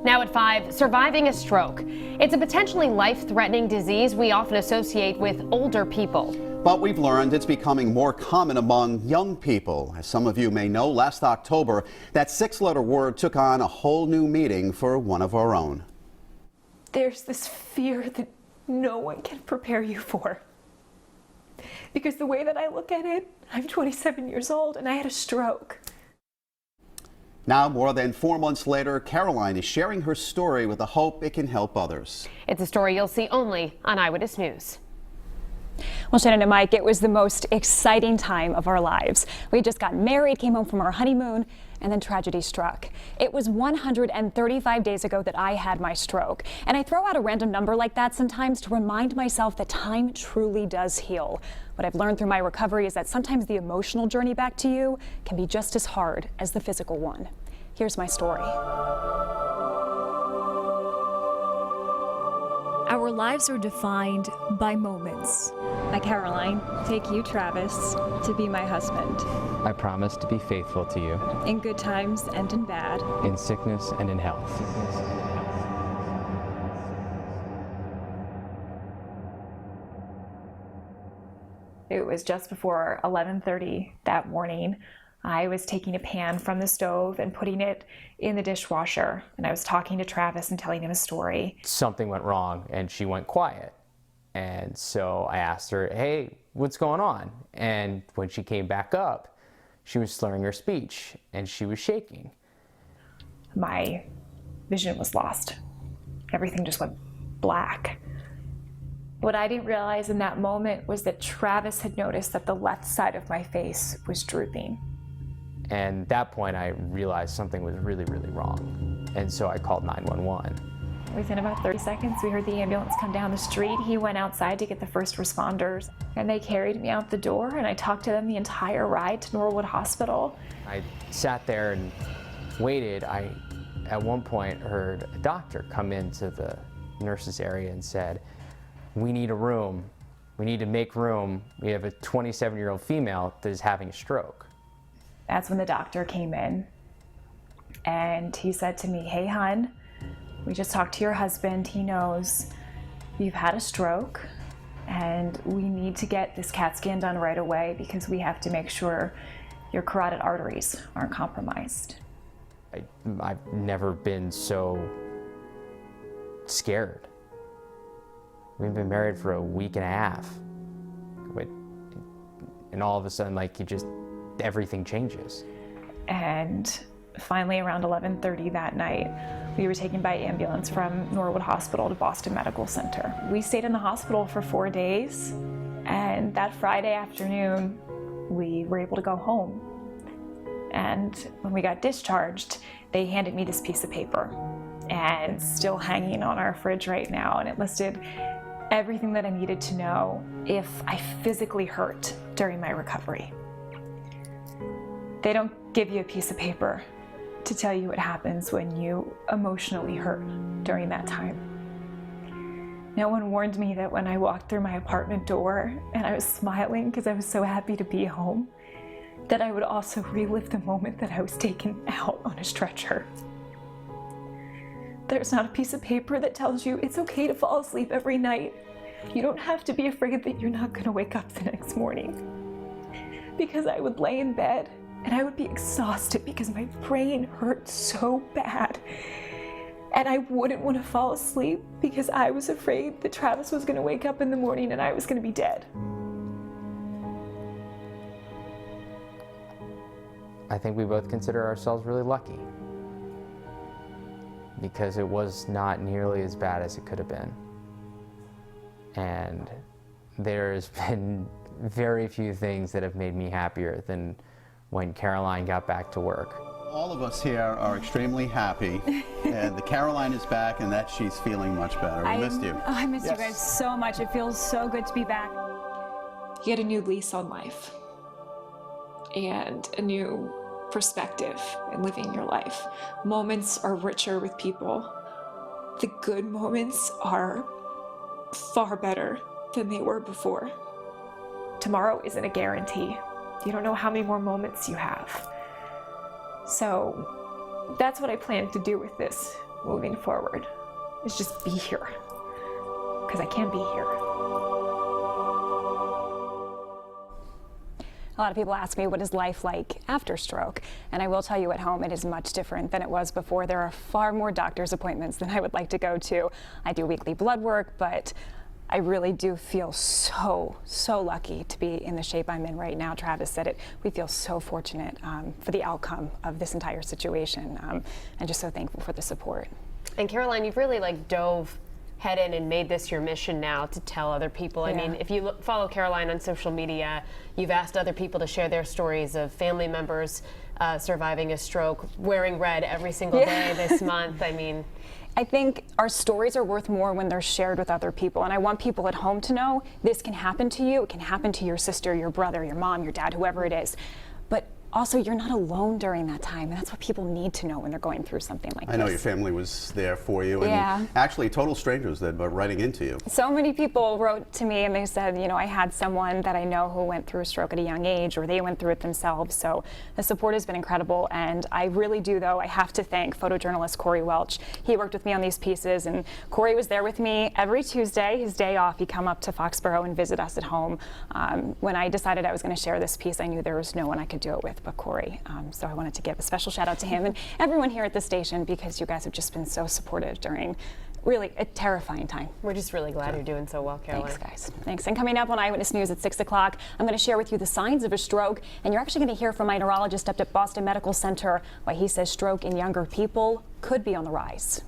Now at 5, surviving a stroke. It's a potentially life-threatening disease we often associate with older people. But we've learned it's becoming more common among young people. As some of you may know, last October, that 6-letter word took on a whole new meaning for one of our own. There's this fear that no one can prepare you for. Because the way that I look at it, I'm 27 years old and I had a stroke. Now, more than 4 months later, Caroline is sharing her story with the hope it can help others. It's a story you'll see only on Eyewitness News. Well, Shannon and Mike, it was the most exciting time of our lives. We had just gotten married, came home from our honeymoon, and then tragedy struck. It was 135 days ago that I had my stroke. And I throw out a random number like that sometimes to remind myself that time truly does heal. What I've learned through my recovery is that sometimes the emotional journey back to you can be just as hard as the physical one. Here's my story. Our lives are defined by moments. I, Caroline, take you, Travis, to be my husband. I promise to be faithful to you. In good times and in bad. In sickness and in health. It was just before 11:30 that morning. I was taking a pan from the stove and putting it in the dishwasher, and I was talking to Travis and telling him a story. Something went wrong and she went quiet. And so I asked her, hey, what's going on? And when she came back up, she was slurring her speech and she was shaking. My vision was lost. Everything just went black. What I didn't realize in that moment was that Travis had noticed that the left side of my face was drooping. And at that point, I realized something was really, really wrong. And so I called 911. Within about 30 seconds, we heard the ambulance come down the street. He went outside to get the first responders, and they carried me out the door, and I talked to them the entire ride to Norwood Hospital. I sat there and waited. I, at one point, heard a doctor come into the nurses area and said, we need a room. We need to make room. We have a 27-year-old female that is having a stroke. That's when the doctor came in, and he said to me, hey, hon, we just talked to your husband. He knows you've had a stroke, and we need to get this CAT scan done right away because we have to make sure your carotid arteries aren't compromised. I've never been so scared. We've been married for a week and a half. And all of a sudden, like, everything changes. And finally, around 11:30 that night, we were taken by ambulance from Norwood Hospital to Boston Medical Center. We stayed in the hospital for 4 days, and that Friday afternoon, we were able to go home. And when we got discharged, they handed me this piece of paper, and it's still hanging on our fridge right now, and it listed everything that I needed to know if I physically hurt during my recovery. They don't give you a piece of paper to tell you what happens when you emotionally hurt during that time. No one warned me that when I walked through my apartment door and I was smiling because I was so happy to be home, that I would also relive the moment that I was taken out on a stretcher. There's not a piece of paper that tells you it's okay to fall asleep every night. You don't have to be afraid that you're not going to wake up the next morning. Because I would lay in bed and I would be exhausted because my brain hurt so bad. And I wouldn't want to fall asleep because I was afraid that Travis was going to wake up in the morning and I was going to be dead. I think we both consider ourselves really lucky because it was not nearly as bad as it could have been. And there's been very few things that have made me happier than when Caroline got back to work. All of us here are extremely happy, and the Caroline is back and that she's feeling much better. We missed you. I missed you guys so much. It feels so good to be back. You get a new lease on life and a new perspective in living your life. Moments are richer with people. The good moments are far better than they were before. Tomorrow isn't a guarantee. You don't know how many more moments you have. So that's what I plan to do with this moving forward is just be here, because I can't be here. A lot of people ask me, what is life like after stroke? And I will tell you, at home it is much different than it was before. There are far more doctor's appointments than I would like to go to. I do weekly blood work, but I really do feel so lucky to be in the shape I'm in right now. Travis said it. We feel so fortunate for the outcome of this entire situation, and just so thankful for the support. And Caroline, you've really dove head in and made this your mission now to tell other people. I mean, if you follow Caroline on social media, you've asked other people to share their stories of family members surviving a stroke, wearing red every single day this month. I mean, I think our stories are worth more when they're shared with other people, and I want people at home to know this can happen to you. It can happen to your sister, your brother, your mom, your dad, whoever it is. But also, you're not alone during that time, and that's what people need to know when they're going through something like this. I know your family was there for you, and actually total strangers that were writing into you. So many people wrote to me and they said, you know, I had someone that I know who went through a stroke at a young age, or they went through it themselves. So the support has been incredible, and I really do, though, I have to thank photojournalist Corey Welch. He worked with me on these pieces, and Corey was there with me every Tuesday, his day off. He'd come up to Foxborough and visit us at home. When I decided I was going to share this piece, I knew there was no one I could do it with but Corey. So I wanted to give a special shout out to him and everyone here at the station, because you guys have just been so supportive during really a terrifying time. we're just really glad you're doing so well, Caroline. Thanks, guys. Thanks. And coming up on Eyewitness News at 6 o'clock, I'm going to share with you the signs of a stroke, and you're actually going to hear from my neurologist up at Boston Medical Center why he says stroke in younger people could be on the rise.